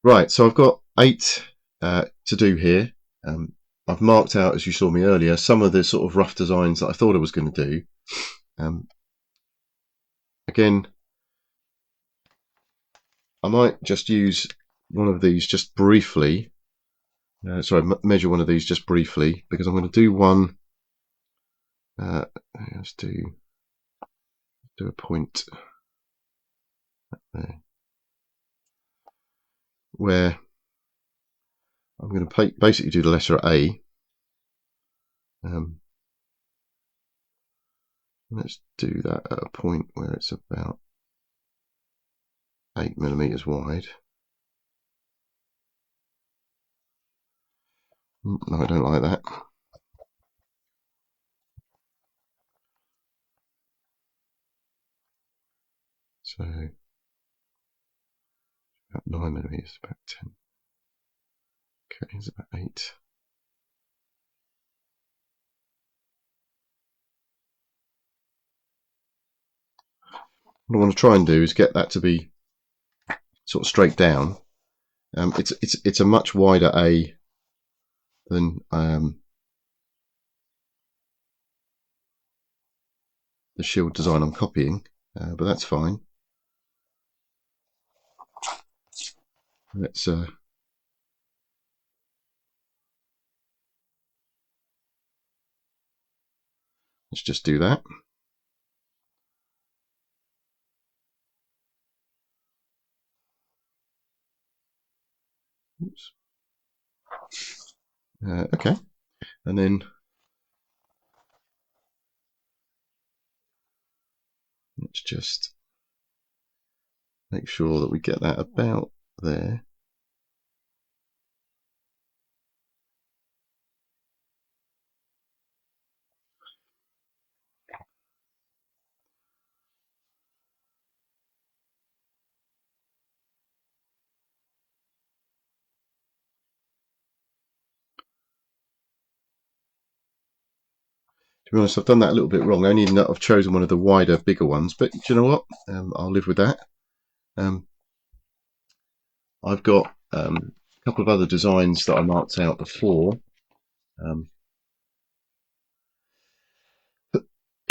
Right, so I've got 8 to do here. I've marked out, as you saw me earlier, some of the sort of rough designs that I thought I was going to do. Again, I might just use one of these just briefly. Measure one of these just briefly, because I'm going to do one. Let's do a point there, where I'm going to basically do the letter A. Let's do that at a point where it's about 8 millimeters wide. No, I don't like that. So about 9 millimeters, about 10. Okay, it's about 8. What I want to try and do is get that to be sort of straight down. It's a much wider A than the shield design I'm copying, but that's fine. Let's just do that. Oops. Okay, and then let's just make sure that we get that about there. To be honest, I've done that a little bit wrong. Only that I've chosen one of the wider, bigger ones, but do you know what? I'll live with that. I've got a couple of other designs that I marked out before.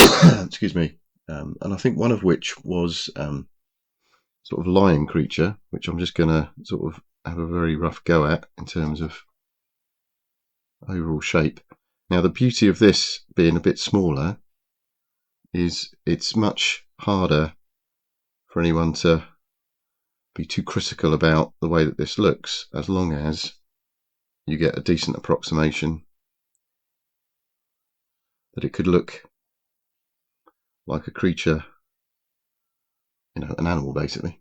Excuse me. And I think one of which was sort of lion creature, which I'm just going to sort of have a very rough go at in terms of overall shape. Now, the beauty of this being a bit smaller is it's much harder for anyone to be too critical about the way that this looks, as long as you get a decent approximation that it could look like a creature, you know, an animal basically.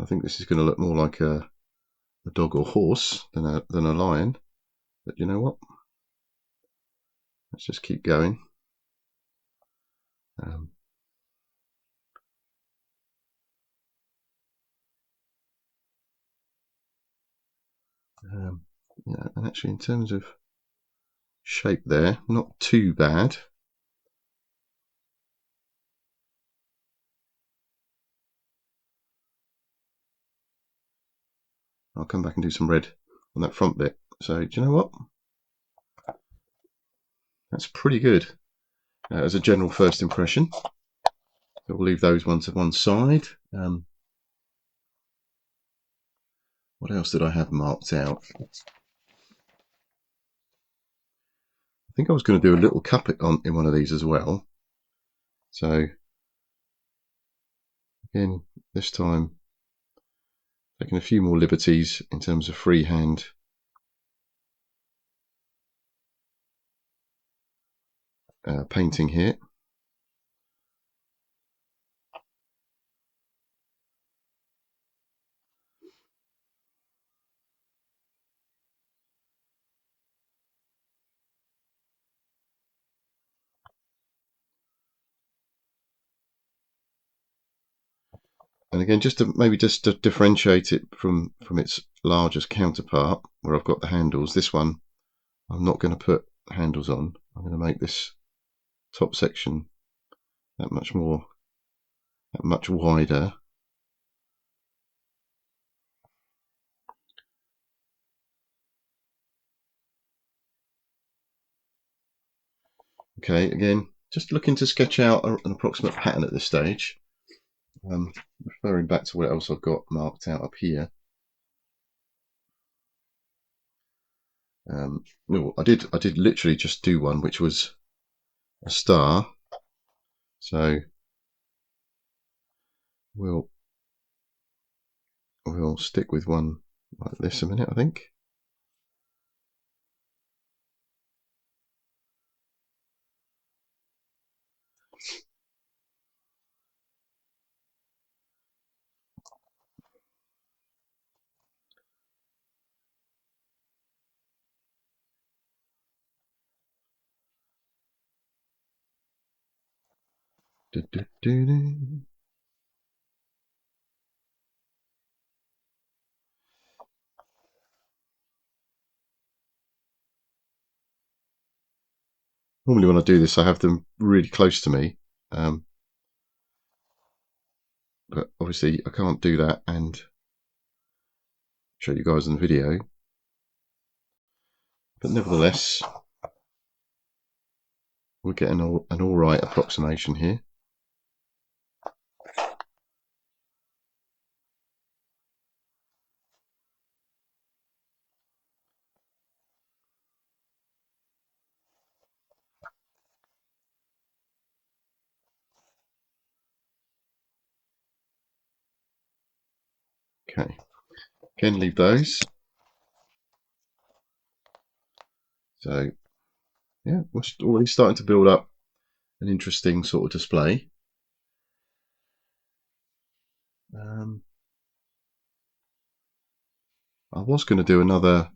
I think this is going to look more like a dog or horse than a lion, but you know what? Let's just keep going. Yeah, and actually in terms of shape there, not too bad. I'll come back and do some red on that front bit. So do you know what? That's pretty good as a general first impression. So we'll leave those ones to one side. What else did I have marked out? I think I was going to do a little cup in one of these as well. So again, this time taking a few more liberties in terms of freehand painting here. And again, just to differentiate it from its largest counterpart, where I've got the handles, this one I'm not going to put handles on. I'm going to make this top section that much more, that much wider. Okay, again, just looking to sketch out an approximate pattern at this stage. Referring back to what else I've got marked out up here. No, I did literally just do one, which was a star. So we'll stick with one like this a minute, I think. Normally when I do this I have them really close to me, but obviously I can't do that and show you guys in the video. But nevertheless, we're getting an alright approximation here. Okay, again leave those. So yeah, we're already starting to build up an interesting sort of display. I was going to do another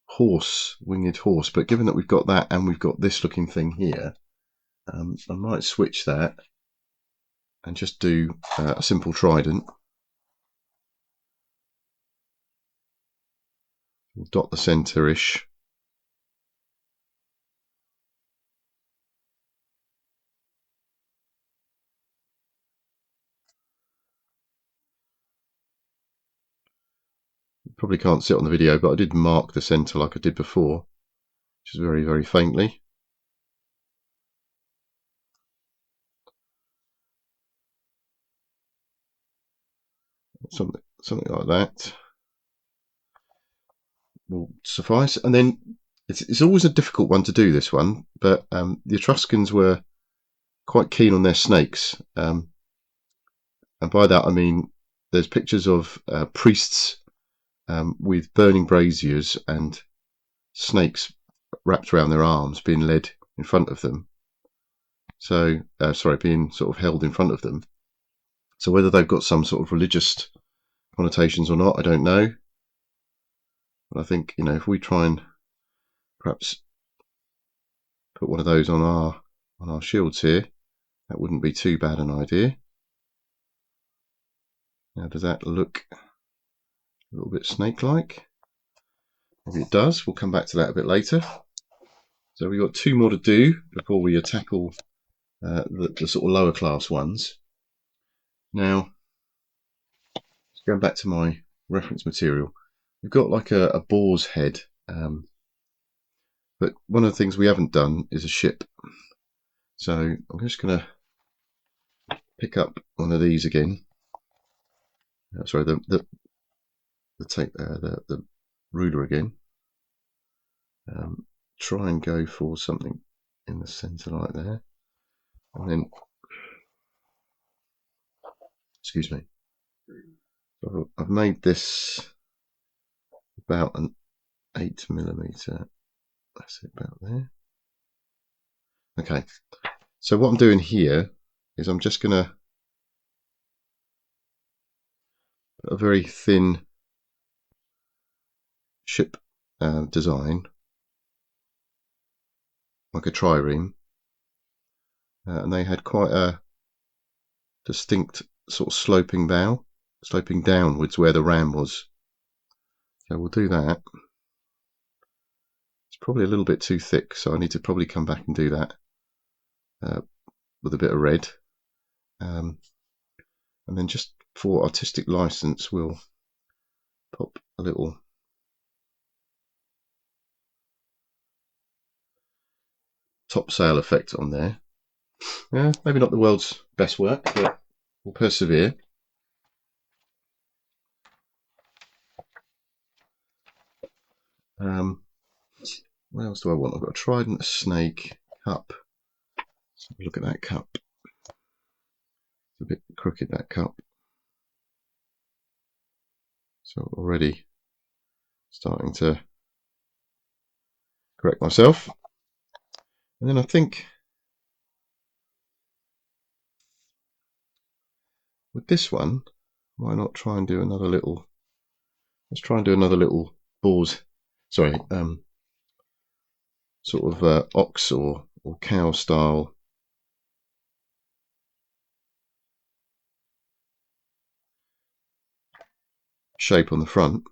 horse, winged horse, but given that we've got that and we've got this looking thing here, I might switch that and just do a simple trident. We'll dot the centre-ish. Probably can't see it on the video, but I did mark the centre like I did before, which is very, very faintly. Something like that will suffice. And then it's always a difficult one to do, this one, but the Etruscans were quite keen on their snakes, and by that I mean there's pictures of priests with burning braziers and snakes wrapped around their arms being led in front of them. So, sorry, being sort of held in front of them. So whether they've got some sort of religious connotations or not, I don't know. But I think, you know, if we try and perhaps put one of those on our shields here, that wouldn't be too bad an idea. Now, does that look a little bit snake-like? Maybe it does. We'll come back to that a bit later. So we've got two more to do before we tackle the sort of lower class ones. Now, going back to my reference material, we've got like a boar's head, but one of the things we haven't done is a ship. So I'm just going to pick up one of these again. Sorry, the ruler again. Try and go for something in the centre like there, and then, excuse me, I've made this about an 8mm. That's it, about there. Okay, so what I'm doing here is I'm just going to put a very thin ship design, like a trireme, and they had quite a distinct sort of sloping bow, sloping downwards where the ram was. So we'll do that. It's probably a little bit too thick, so I need to probably come back and do that with a bit of red, and then just for artistic license we'll pop a little topsail effect on there. Yeah, maybe not the world's best work, but we'll persevere. What else do I want? I've got a trident, a snake, cup. Let's have a look at that cup. It's a bit crooked, that cup. So already starting to correct myself. And then I think with this one, why not try and do another little, let's try and do another little boar's, sorry, sort of ox or cow style shape on the front.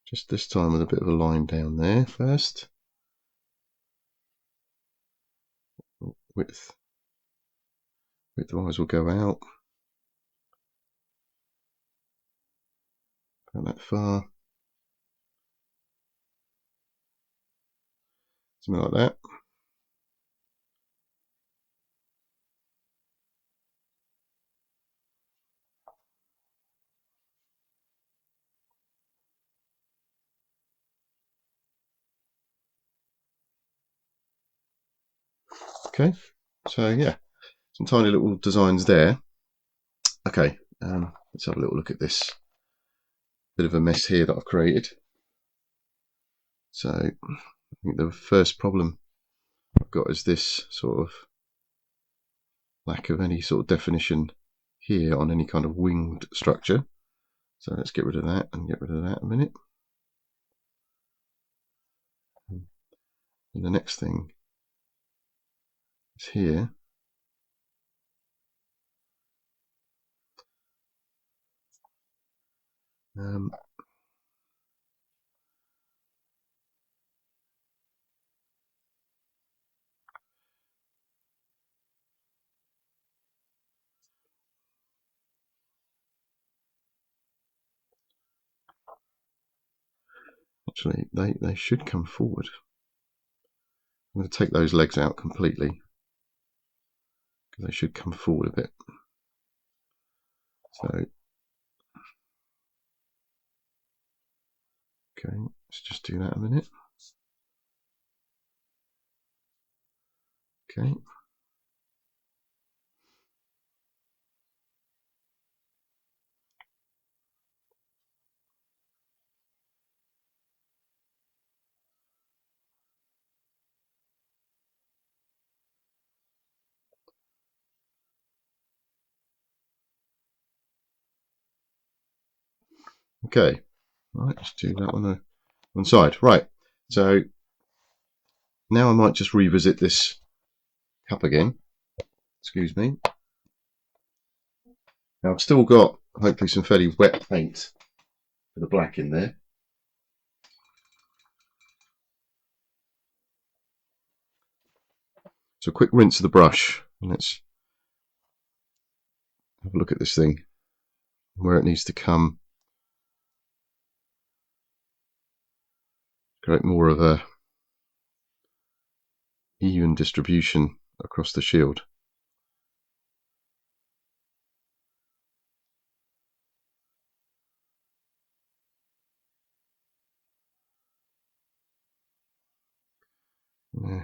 Just this time with a bit of a line down there first. Width-wise will go out. Not that far. Something like that. Okay, so yeah, some tiny little designs there. Okay, let's have a little look at this bit of a mess here that I've created. So I think the first problem I've got is this sort of lack of any sort of definition here on any kind of winged structure. So let's get rid of that and get rid of that a minute. And the next thing is here. Actually, they should come forward. I'm going to take those legs out completely because they should come forward a bit. So, okay, let's just do that a minute. Okay. Okay, right, let's do that one side. Right, so now I might just revisit this cup again. Excuse me. Now I've still got hopefully some fairly wet paint for the black in there. So a quick rinse of the brush, and let's have a look at this thing, where it needs to come. Create more of a even distribution across the shield. Yeah.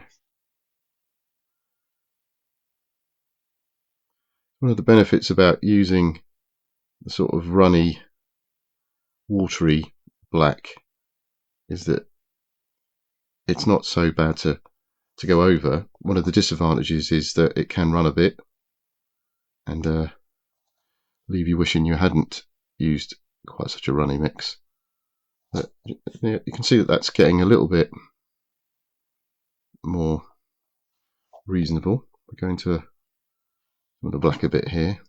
One of the benefits about using the sort of runny, watery black is that it's not so bad to go over. One of the disadvantages is that it can run a bit and leave you wishing you hadn't used quite such a runny mix. But you can see that that's getting a little bit more reasonable. We're going to the black a bit here.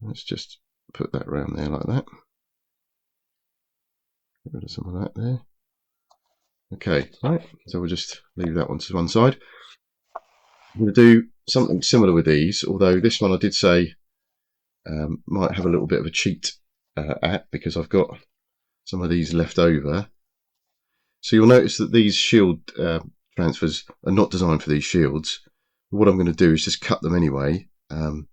Let's just put that around there like that. Get rid of some of that there. Okay, right, so we'll just leave that one to one side. I'm going to do something similar with these, although this one I did say might have a little bit of a cheat at, because I've got some of these left over. So you'll notice that these shield transfers are not designed for these shields. What I'm going to do is just cut them anyway, and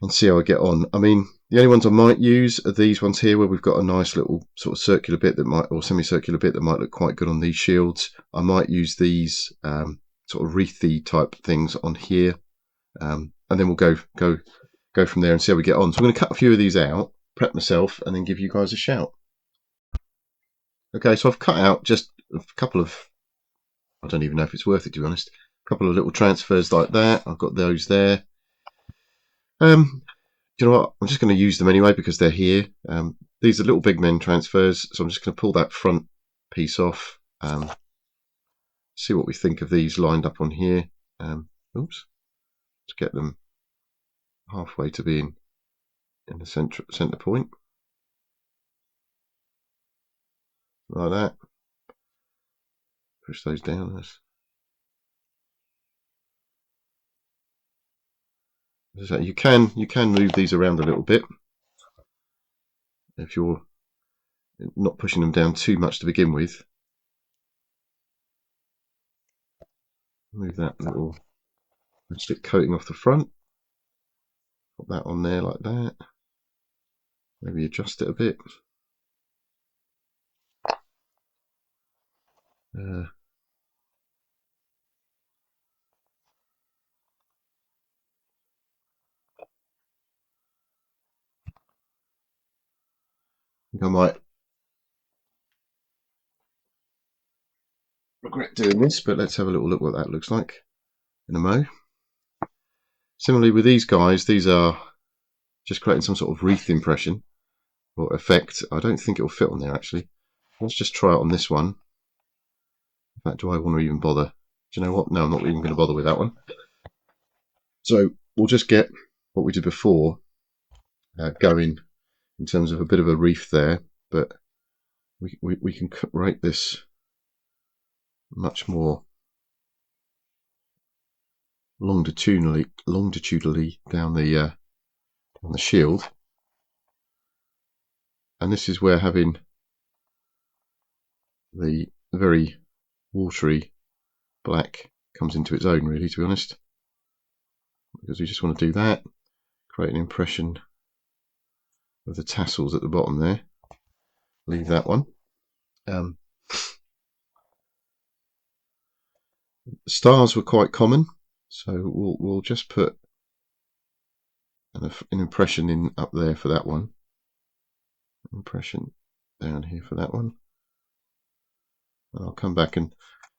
see how I get on. I mean, the only ones I might use are these ones here, where we've got a nice little sort of circular bit that might, or semicircular bit that might look quite good on these shields. I might use these sort of wreathy type things on here, and then we'll go from there and see how we get on. So I'm going to cut a few of these out, prep myself, and then give you guys a shout. Okay, so I've cut out just a couple of, I don't even know if it's worth it, to be honest, a couple of little transfers like that. I've got those there. Do you know what? I'm just going to use them anyway because they're here. These are little big men transfers, so I'm just going to pull that front piece off. See what we think of these lined up on here. Oops, to get them halfway to being in the center point, like that. Push those down. So you can move these around a little bit if you're not pushing them down too much to begin with. Move that little lipstick coating off the front. Put that on there like that. Maybe adjust it a bit. I think I might regret doing this, but let's have a little look what that looks like in a mo. Similarly with these guys, these are just creating some sort of wreath impression or effect. I don't think it will fit on there actually. Let's just try it on this one. In fact, do I want to even bother? Do you know what? No, I'm not even going to bother with that one. So we'll just get what we did before going in terms of a bit of a wreath there, but we can rate this much more longitudinally down the shield, and this is where having the very watery black comes into its own, really, to be honest, because we just want to do that, create an impression of the tassels at the bottom there. Leave that one. The stars were quite common, so we'll just put an impression in up there for that one. Impression down here for that one. And I'll come back and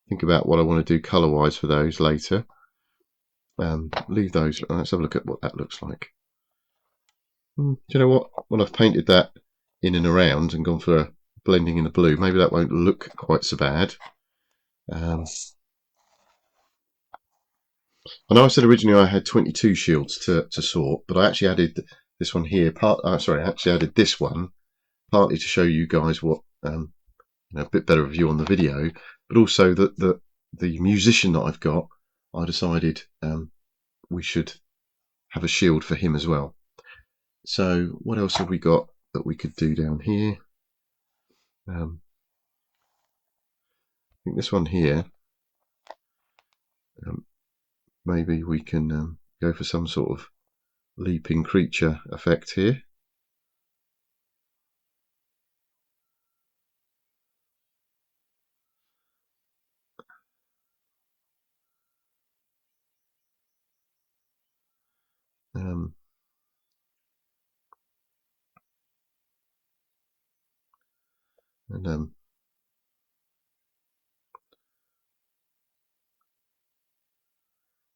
think about what I want to do colour wise for those later. Leave those. Let's have a look at what that looks like. Do you know what? When I've painted that in and around and gone for a blending in the blue, maybe that won't look quite so bad. I know I said originally I had 22 shields to sort, but I actually added this one here. I actually added this one partly to show you guys what a bit better view on the video, but also that the musician that I've got, I decided we should have a shield for him as well. So what else have we got that we could do down here? I think this one here, maybe we can go for some sort of leaping creature effect here. And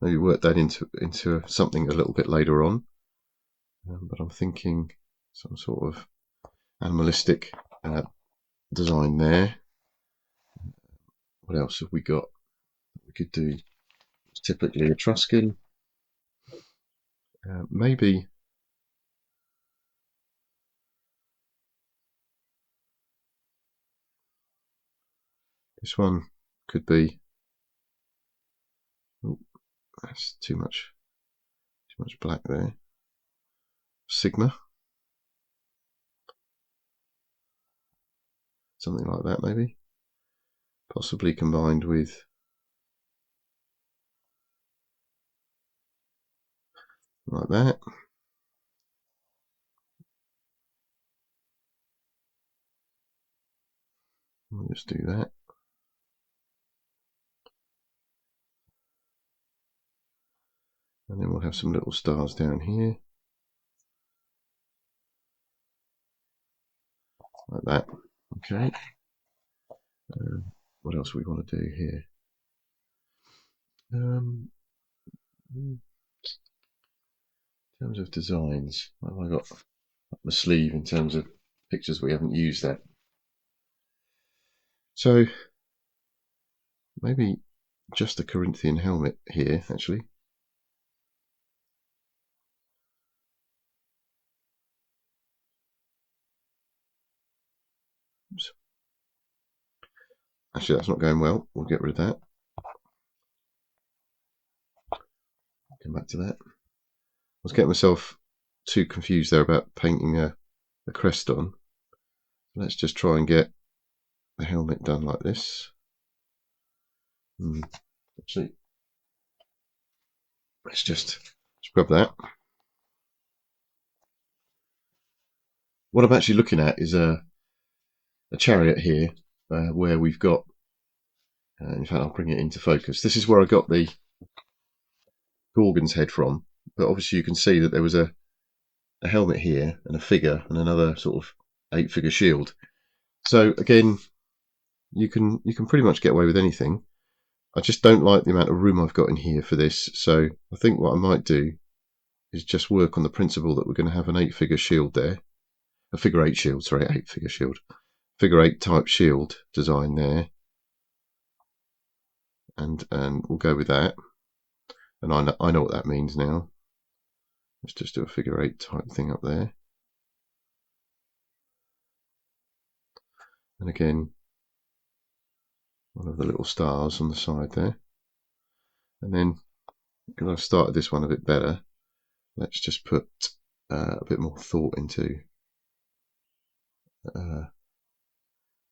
maybe work that into something a little bit later on. But I'm thinking some sort of animalistic design there. What else have we got? We could do. It's typically Etruscan. Maybe This one could be, oh, that's too much black there. Sigma, something like that maybe, possibly combined with like that. We'll just do that. And then we'll have some little stars down here. Like that. Okay. What else we want to do here? In terms of designs, what have I got up my sleeve in terms of pictures we haven't used that? So maybe just a Corinthian helmet here, actually. Oops. Actually, that's not going well. We'll get rid of that. Come back to that. I was getting myself too confused there about painting a crest on. Let's just try and get the helmet done like this. Actually, let's just scrub that. What I'm actually looking at is a chariot here, where we've got, in fact I'll bring it into focus. This is where I got the Gorgon's head from, but obviously you can see that there was a helmet here and a figure and another sort of 8-figure shield. So again, you can pretty much get away with anything. I just don't like the amount of room I've got in here for this, so I think what I might do is just work on the principle that we're going to have an 8-figure shield there. A figure 8 shield, sorry, 8-figure shield. Figure 8 type shield design there. And we'll go with that. And I know what that means now. Let's just do a figure 8 type thing up there. And again, one of the little stars on the side there. And then, because I've started this one a bit better, let's just put a bit more thought into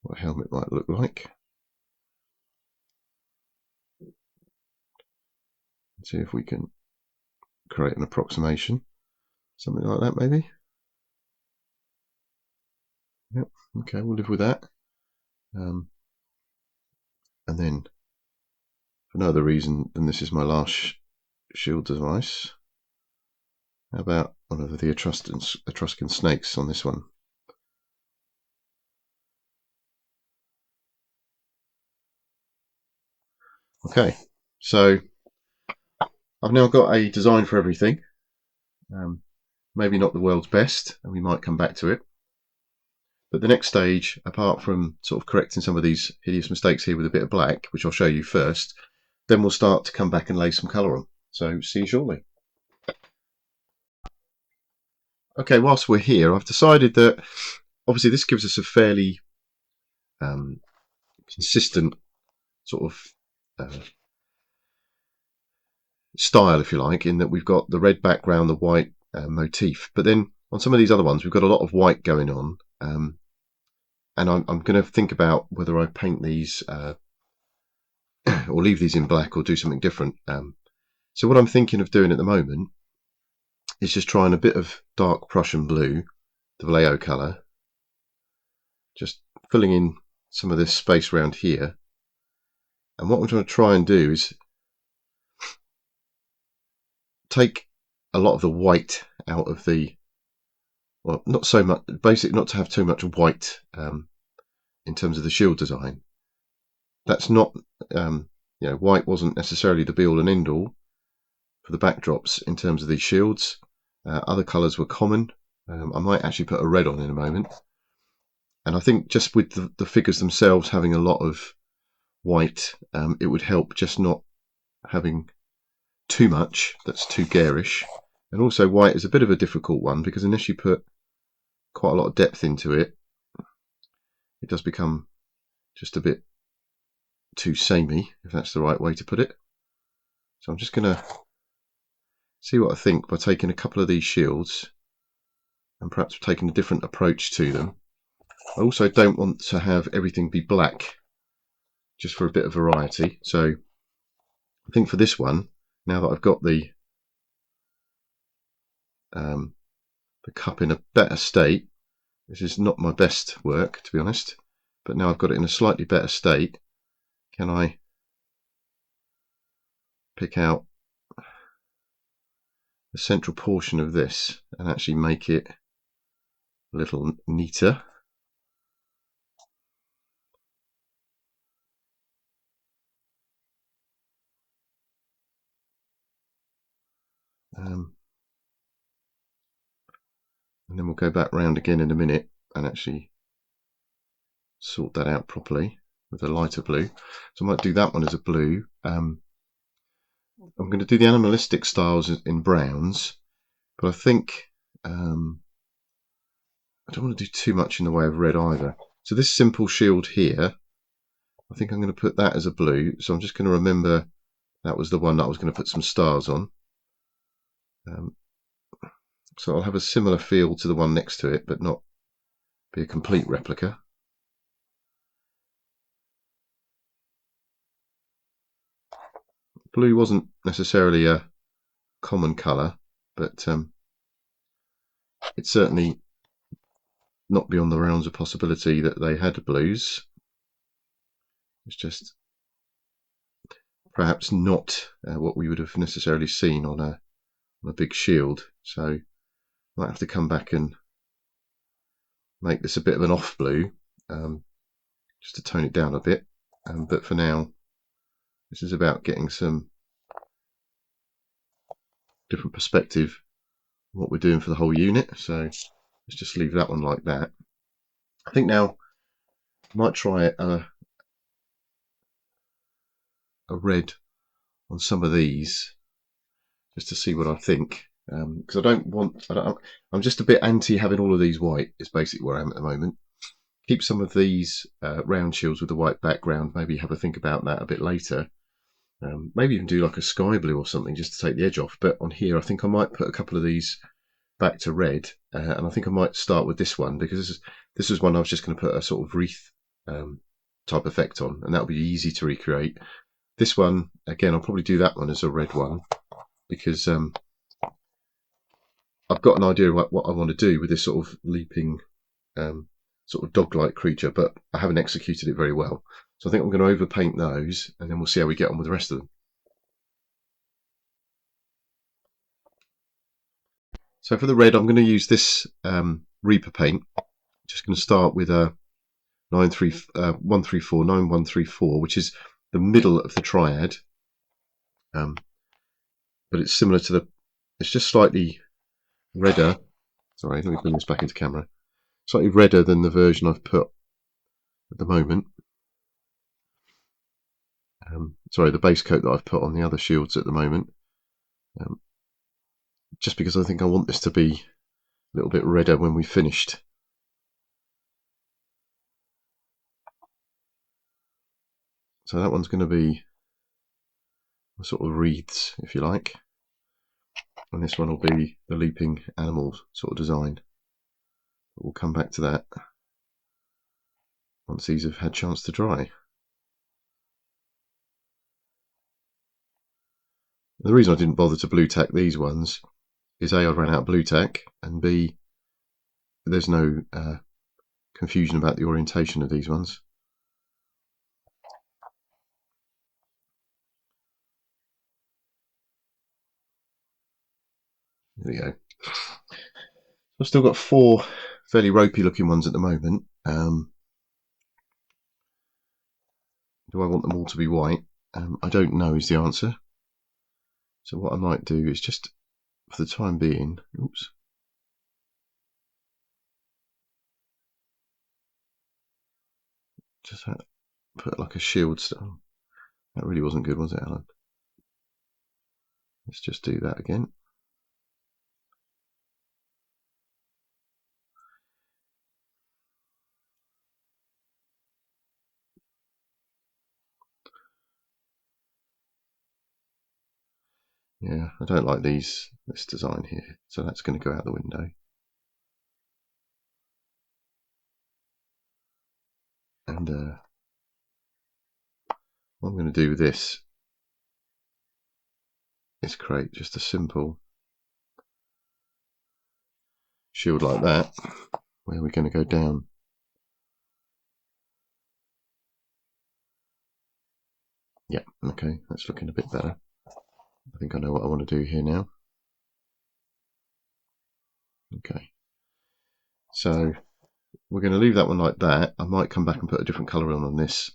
what a helmet might look like. See if we can create an approximation. Something like that, maybe. Yep, okay, we'll live with that. And then, for no other reason than this is my last shield device, how about one of the Etruscan snakes on this one? Okay, so I've now got a design for everything. Maybe not the world's best, and we might come back to it. But the next stage, apart from sort of correcting some of these hideous mistakes here with a bit of black, which I'll show you first, then we'll start to come back and lay some colour on. So see you shortly. Okay, whilst we're here, I've decided that obviously this gives us a fairly consistent sort of style, if you like, in that we've got the red background, the white motif. But then on some of these other ones, we've got a lot of white going on. And I'm going to think about whether I paint these or leave these in black or do something different. So what I'm thinking of doing at the moment is just trying a bit of dark Prussian blue, the Vallejo colour, just filling in some of this space around here. And what I'm going to try and do is take a lot of the white out of the, well, not so much, basically not to have too much white in terms of the shield design. That's not, white wasn't necessarily the be all and end all for the backdrops in terms of these shields. Other colours were common. I might actually put a red on in a moment. And I think just with the figures themselves having a lot of white, it would help just not having too much that's too garish. And also white is a bit of a difficult one because unless you put quite a lot of depth into it, it does become just a bit too samey, if that's the right way to put it. So I'm just going to see what I think by taking a couple of these shields and perhaps taking a different approach to them. I also don't want to have everything be black, just for a bit of variety. So I think for this one, now that I've got the cup in a better state, this is not my best work, to be honest, but now I've got it in a slightly better state, can I pick out the central portion of this and actually make it a little neater. And then we'll go back round again in a minute and actually sort that out properly with a lighter blue. So I might do that one as a blue. I'm going to do the animalistic styles in browns, but I think I don't want to do too much in the way of red either. So this simple shield here, I think I'm going to put that as a blue. So I'm just going to remember that was the one that I was going to put some stars on. So I'll have a similar feel to the one next to it, but not be a complete replica. Blue wasn't necessarily a common colour, but it's certainly not beyond the realms of possibility that they had blues. It's just perhaps not what we would have necessarily seen on a big shield. So I might have to come back and make this a bit of an off blue, just to tone it down a bit. But for now, this is about getting some different perspective on what we're doing for the whole unit. So let's just leave that one like that. I think now I might try a red on some of these just to see what I think, because I'm just a bit anti having all of these white is basically where I am at the moment. Keep some of these round shields with the white background, maybe have a think about that a bit later. Maybe even do like a sky blue or something just to take the edge off. But on here I think I might put a couple of these back to red, and I think I might start with this one, because this is one I was just going to put a sort of wreath type effect on, and that'll be easy to recreate. This one, again, I'll probably do that one as a red one, because I've got an idea of what I want to do with this sort of leaping sort of dog-like creature, but I haven't executed it very well. So I think I'm going to overpaint those, and then we'll see how we get on with the rest of them. So for the red, I'm going to use this Reaper paint. Just going to start with a 134, 9134, which is the middle of the triad. But it's similar to it's just slightly redder. Sorry, let me bring this back into camera. Slightly redder than the version I've put at the moment. Sorry, the base coat that I've put on the other shields at the moment. Just because I think I want this to be a little bit redder when we've finished. So that one's going to be a sort of wreaths, if you like. And this one will be the leaping animal sort of design. But we'll come back to that once these have had a chance to dry. The reason I didn't bother to blue tack these ones is A, I ran out of blue tack, and B, there's no confusion about the orientation of these ones. There we go. I've still got 4 fairly ropey looking ones at the moment. Do I want them all to be white? I don't know is the answer. So what I might do is just, for the time being, oops. Just put like a shield style. That really wasn't good, was it, Alan? Let's just do that again. Yeah, I don't like this design here, so that's going to go out the window. And what I'm going to do with this is create just a simple shield like that, where we're going to go down. Yeah, okay, that's looking a bit better. I think I know what I want to do here now. Okay, so we're going to leave that one like that. I might come back and put a different colour on this.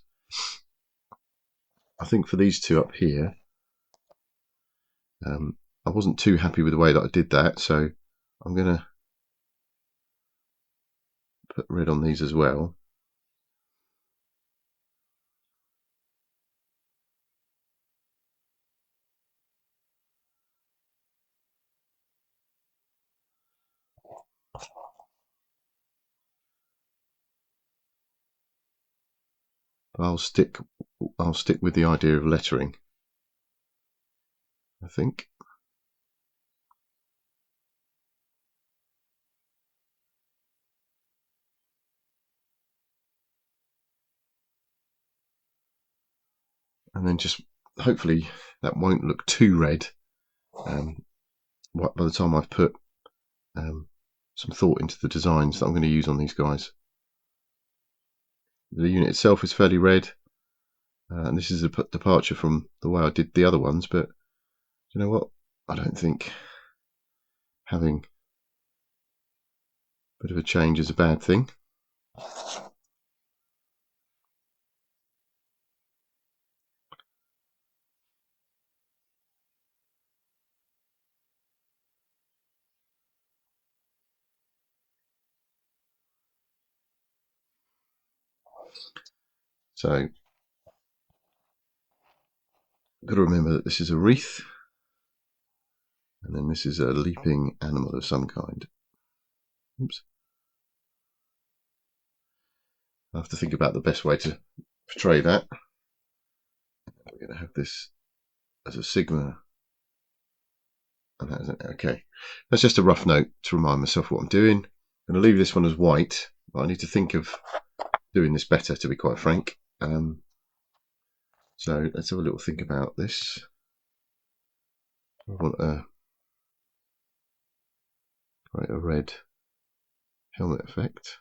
I think for these two up here, I wasn't too happy with the way that I did that, so I'm going to put red on these as well. I'll stick with the idea of lettering, I think. And then just hopefully that won't look too red by the time I've put some thought into the designs that I'm going to use on these guys. The unit itself is fairly red, and this is a departure from the way I did the other ones, but you know what? I don't think having a bit of a change is a bad thing. So I've got to remember that this is a wreath, and then this is a leaping animal of some kind. Oops. I have to think about the best way to portray that. We're going to have this as a sigma, and that isn't okay. That's just a rough note to remind myself what I'm doing. I'm going to leave this one as white, but I need to think of doing this better, to be quite frank. So let's have a little think about this. I want to create a red helmet effect.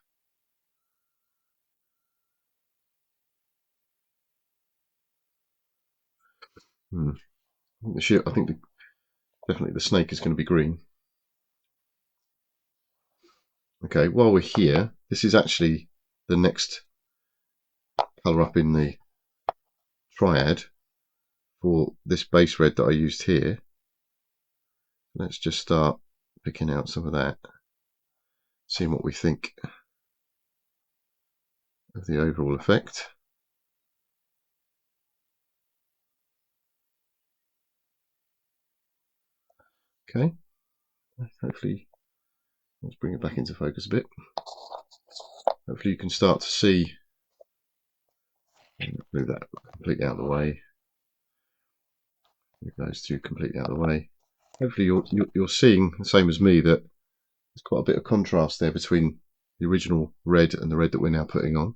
I think definitely the snake is going to be green. Okay, while we're here, this is actually the next colour up in the triad for this base red that I used here. Let's just start picking out some of that, seeing what we think of the overall effect. Okay, hopefully, let's bring it back into focus a bit. Hopefully you can start to see, move that completely out of the way, move those two completely out of the way. Hopefully you're seeing the same as me, that there's quite a bit of contrast there between the original red and the red that we're now putting on.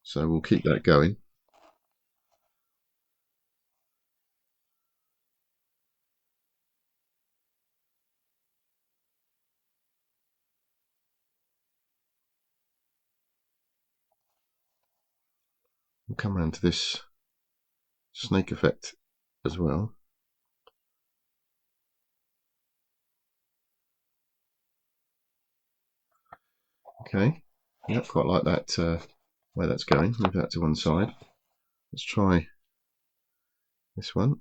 So we'll keep that going. We'll come around to this snake effect as well. Okay, yep, quite like that where that's going. Move that to one side. Let's try this one.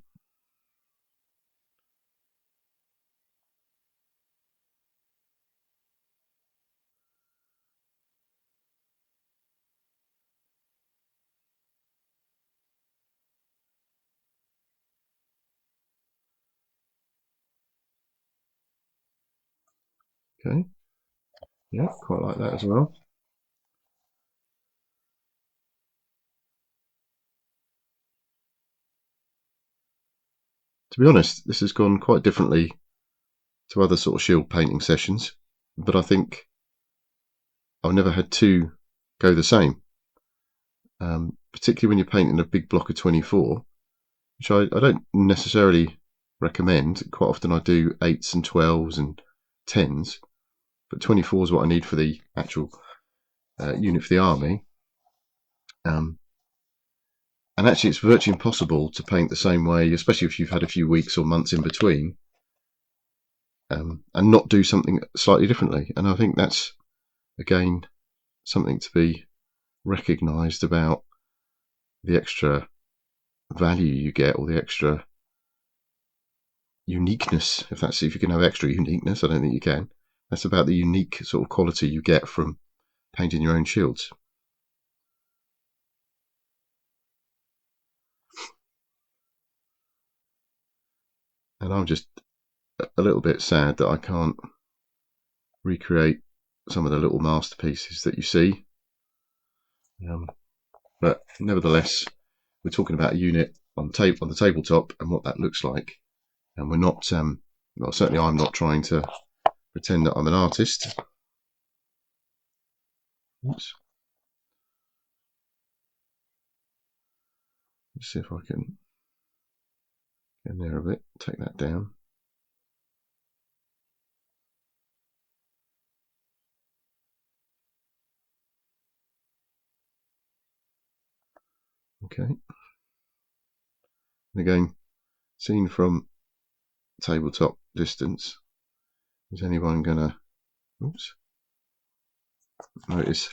Okay, yeah, quite like that as well. To be honest, this has gone quite differently to other sort of shield painting sessions, but I think I've never had two go the same, particularly when you're painting a big block of 24, which I don't necessarily recommend. Quite often I do 8s and 12s and 10s, but 24 is what I need for the actual unit for the army. And actually it's virtually impossible to paint the same way, especially if you've had a few weeks or months in between, and not do something slightly differently. And I think that's, again, something to be recognised about the extra value you get, or the extra uniqueness, if you can have extra uniqueness. I don't think you can. That's about the unique sort of quality you get from painting your own shields. And I'm just a little bit sad that I can't recreate some of the little masterpieces that you see. But nevertheless, we're talking about a unit on the tabletop and what that looks like. And we're not, well, certainly I'm not trying to pretend that I'm an artist. Oops. Let's see if I can get in there a bit, take that down. Okay. And again, seen from tabletop distance, is anyone gonna, oops, notice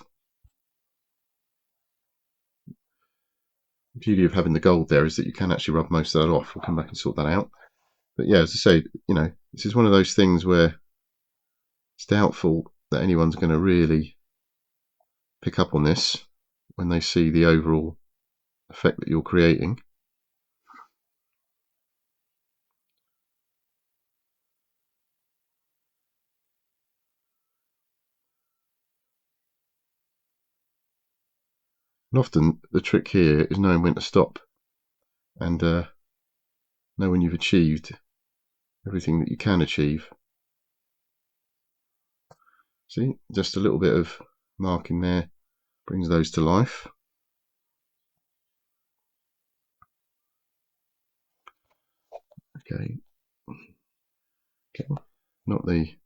the beauty of having the gold there is that you can actually rub most of that off. We'll come back and sort that out. But yeah, as I say, you know, this is one of those things where it's doubtful that anyone's going to really pick up on this when they see the overall effect that you're creating. And often the trick here is knowing when to stop and know when you've achieved everything that you can achieve. See, just a little bit of marking there brings those to life. Okay. Not the,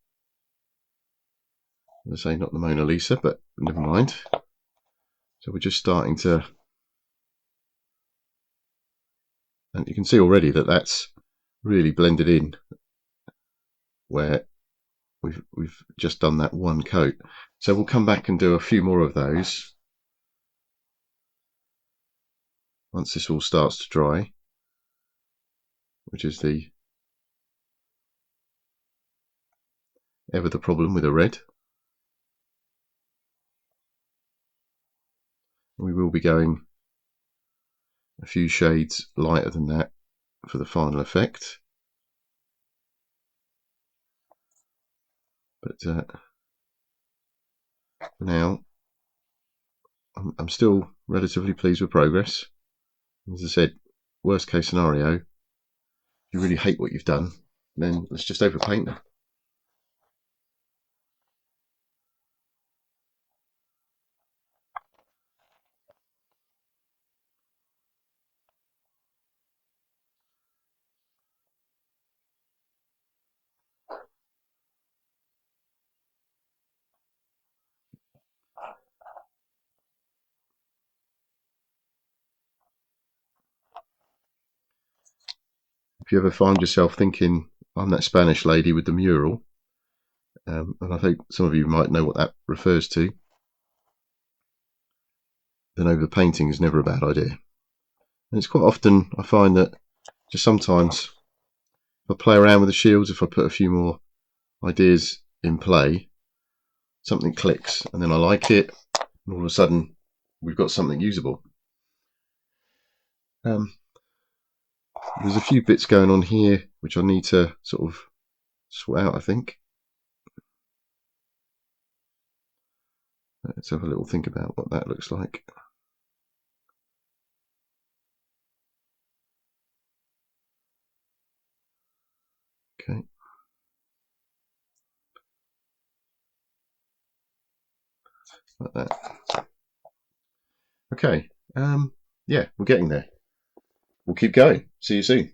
as I say, not the Mona Lisa, but never mind. So we're just starting to, and you can see already that that's really blended in where we've just done that one coat. So we'll come back and do a few more of those once this all starts to dry, which is ever the problem with a red. We will be going a few shades lighter than that for the final effect. But for now, I'm still relatively pleased with progress. As I said, worst case scenario, if you really hate what you've done, then let's just overpaint it. If you ever find yourself thinking, I'm that Spanish lady with the mural, and I think some of you might know what that refers to, then overpainting is never a bad idea. And it's quite often, I find that just sometimes if I play around with the shields, if I put a few more ideas in play, something clicks and then I like it, and all of a sudden we've got something usable. There's a few bits going on here which I need to sort of sort out, I think. Let's have a little think about what that looks like. like that. Okay, yeah, we're getting there. We'll keep going. See you soon.